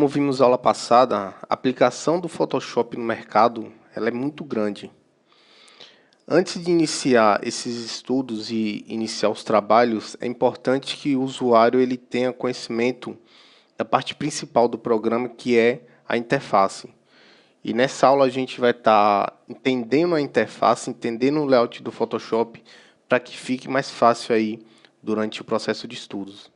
Como vimos na aula passada, a aplicação do Photoshop no mercado ela é muito grande. Antes de iniciar esses estudos e iniciar os trabalhos, é importante que o usuário ele tenha conhecimento da parte principal do programa, que é a interface. E nessa aula a gente vai estar entendendo a interface, entendendo o layout do Photoshop, para que fique mais fácil aí durante o processo de estudos.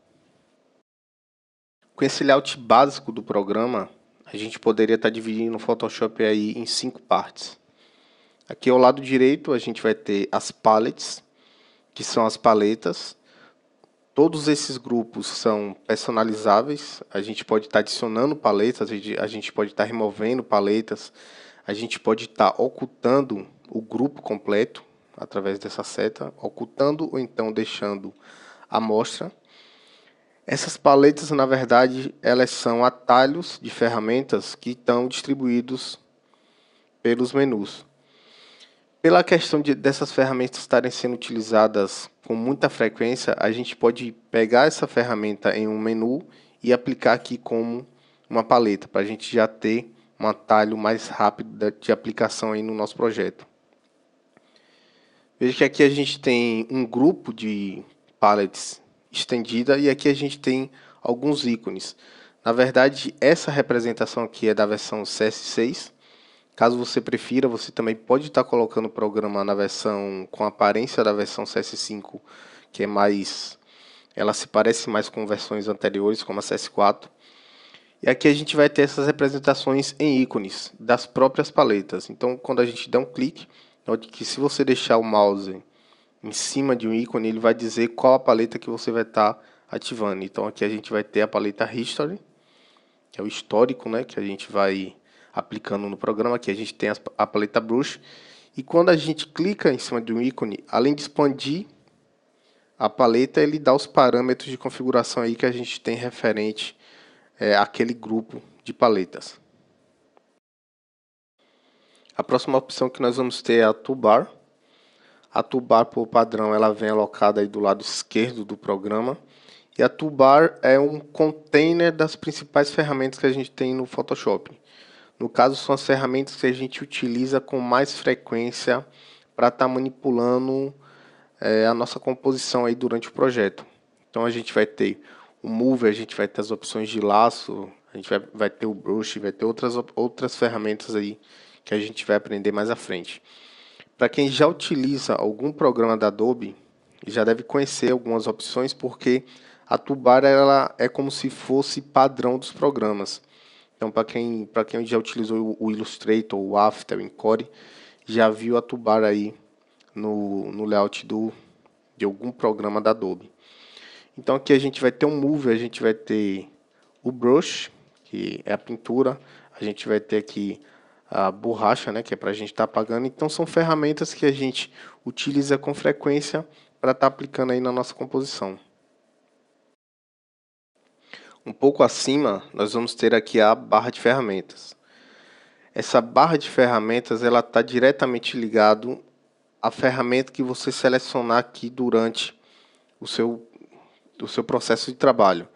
Com esse layout básico do programa, a gente poderia estar dividindo o Photoshop aí em 5 partes. Aqui ao lado direito a gente vai ter as palettes, que são as paletas. Todos esses grupos são personalizáveis, a gente pode estar adicionando paletas, a gente pode estar removendo paletas, a gente pode estar ocultando o grupo completo através dessa seta, ocultando ou então deixando a amostra. Essas paletas, na verdade, elas são atalhos de ferramentas que estão distribuídos pelos menus. Pela questão dessas ferramentas estarem sendo utilizadas com muita frequência, a gente pode pegar essa ferramenta em um menu e aplicar aqui como uma paleta, para a gente já ter um atalho mais rápido de aplicação aí no nosso projeto. Veja que aqui a gente tem um grupo de palettes estendida e aqui a gente tem alguns ícones. Na verdade, essa representação aqui é da versão CS6. Caso você prefira, você também pode estar colocando o programa na versão com a aparência da versão CS5, que é mais, ela se parece mais com versões anteriores, como a CS4. E aqui a gente vai ter essas representações em ícones das próprias paletas. Então, quando a gente der um clique, note que se você deixar o mouse em cima de um ícone, ele vai dizer qual a paleta que você vai estar ativando. Então aqui a gente vai ter a paleta History, que é o histórico, né, que a gente vai aplicando no programa. Aqui a gente tem a paleta Brush. E quando a gente clica em cima de um ícone, além de expandir a paleta, ele dá os parâmetros de configuração aí que a gente tem referente àquele grupo de paletas. A próxima opção que nós vamos ter é a Toolbar. A toolbar, por padrão, ela vem alocada aí do lado esquerdo do programa. E a toolbar é um container das principais ferramentas que a gente tem no Photoshop. No caso, são as ferramentas que a gente utiliza com mais frequência para estar manipulando a nossa composição aí durante o projeto. Então a gente vai ter o Move, a gente vai ter as opções de laço, a gente vai ter o Brush, vai ter outras ferramentas aí que a gente vai aprender mais à frente. Para quem já utiliza algum programa da Adobe, já deve conhecer algumas opções, porque a toolbar ela é como se fosse padrão dos programas. Então, para quem já utilizou o Illustrator, o After, o Encore, já viu a toolbar aí no layout de algum programa da Adobe. Então, aqui a gente vai ter um Move, a gente vai ter o Brush, que é a pintura, a gente vai ter aqui a borracha, né, que é para a gente estar apagando. Então, são ferramentas que a gente utiliza com frequência para estar aplicando aí na nossa composição. Um pouco acima, nós vamos ter aqui a barra de ferramentas. Essa barra de ferramentas ela está diretamente ligado à ferramenta que você selecionar aqui durante o seu processo de trabalho.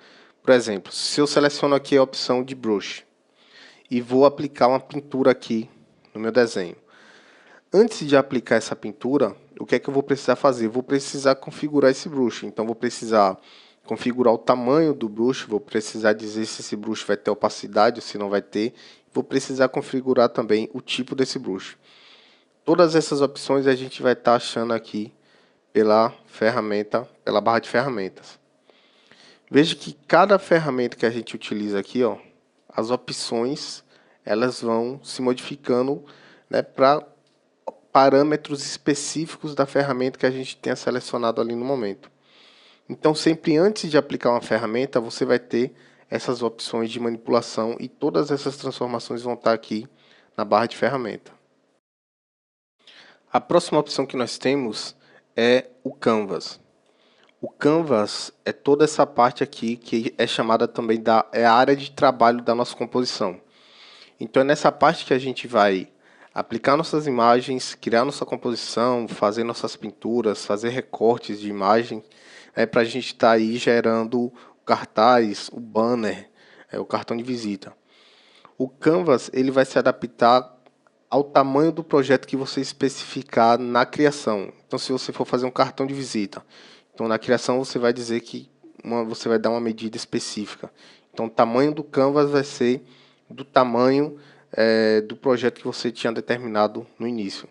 Por exemplo, se eu seleciono aqui a opção de Brush e vou aplicar uma pintura aqui no meu desenho. Antes de aplicar essa pintura, o que é que eu vou precisar fazer? Vou precisar configurar esse brush. Então, vou precisar configurar o tamanho do brush, vou precisar dizer se esse brush vai ter opacidade ou se não vai ter. Vou precisar configurar também o tipo desse brush. Todas essas opções a gente vai estar achando aqui pela barra de ferramentas. Veja que cada ferramenta que a gente utiliza aqui, ó, as opções elas vão se modificando, né, para parâmetros específicos da ferramenta que a gente tenha selecionado ali no momento. Então, sempre antes de aplicar uma ferramenta, você vai ter essas opções de manipulação e todas essas transformações vão estar aqui na barra de ferramenta. A próxima opção que nós temos é o Canvas. O Canvas é toda essa parte aqui que é chamada também a área de trabalho da nossa composição. Então é nessa parte que a gente vai aplicar nossas imagens, criar nossa composição, fazer nossas pinturas, fazer recortes de imagem, para a gente estar aí gerando o cartaz, o banner, o cartão de visita. O Canvas ele vai se adaptar ao tamanho do projeto que você especificar na criação. Então, se você for fazer um cartão de visita, então na criação você vai dizer que você vai dar uma medida específica. Então, o tamanho do Canvas vai ser do tamanho do projeto que você tinha determinado no início.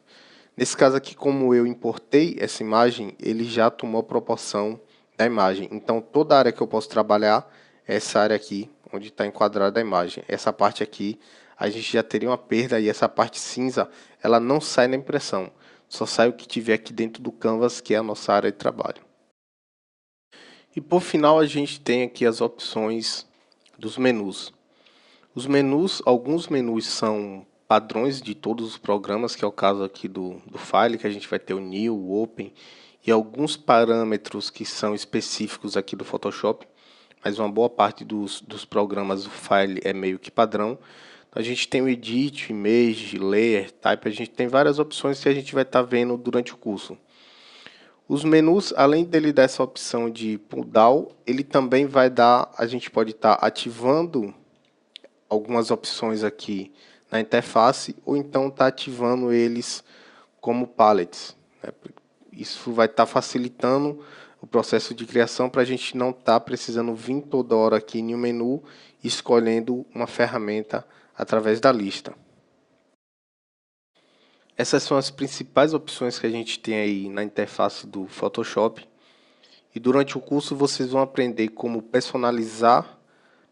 Nesse caso aqui, como eu importei essa imagem, ele já tomou a proporção da imagem. Então, toda a área que eu posso trabalhar é essa área aqui, onde está enquadrada a imagem. Essa parte aqui, a gente já teria uma perda, e essa parte cinza, ela não sai na impressão. Só sai o que tiver aqui dentro do Canvas, que é a nossa área de trabalho. E por final, a gente tem aqui as opções dos menus. Os menus, alguns menus são padrões de todos os programas, que é o caso aqui do File, que a gente vai ter o New, o Open, e alguns parâmetros que são específicos aqui do Photoshop, mas uma boa parte dos programas do File é meio que padrão. Então, a gente tem o Edit, Image, Layer, Type, a gente tem várias opções que a gente vai estar vendo durante o curso. Os menus, além dele dar essa opção de pull down, ele também vai dar, a gente pode estar ativando algumas opções aqui na interface, ou então está ativando eles como palettes, né? Isso vai estar facilitando o processo de criação para a gente não estar precisando vir toda hora aqui em um menu escolhendo uma ferramenta através da lista. Essas são as principais opções que a gente tem aí na interface do Photoshop. E durante o curso vocês vão aprender como personalizar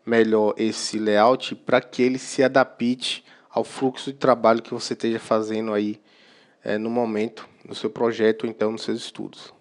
melhor esse layout para que ele se adapte ao fluxo de trabalho que você esteja fazendo aí no momento, no seu projeto ou então nos seus estudos.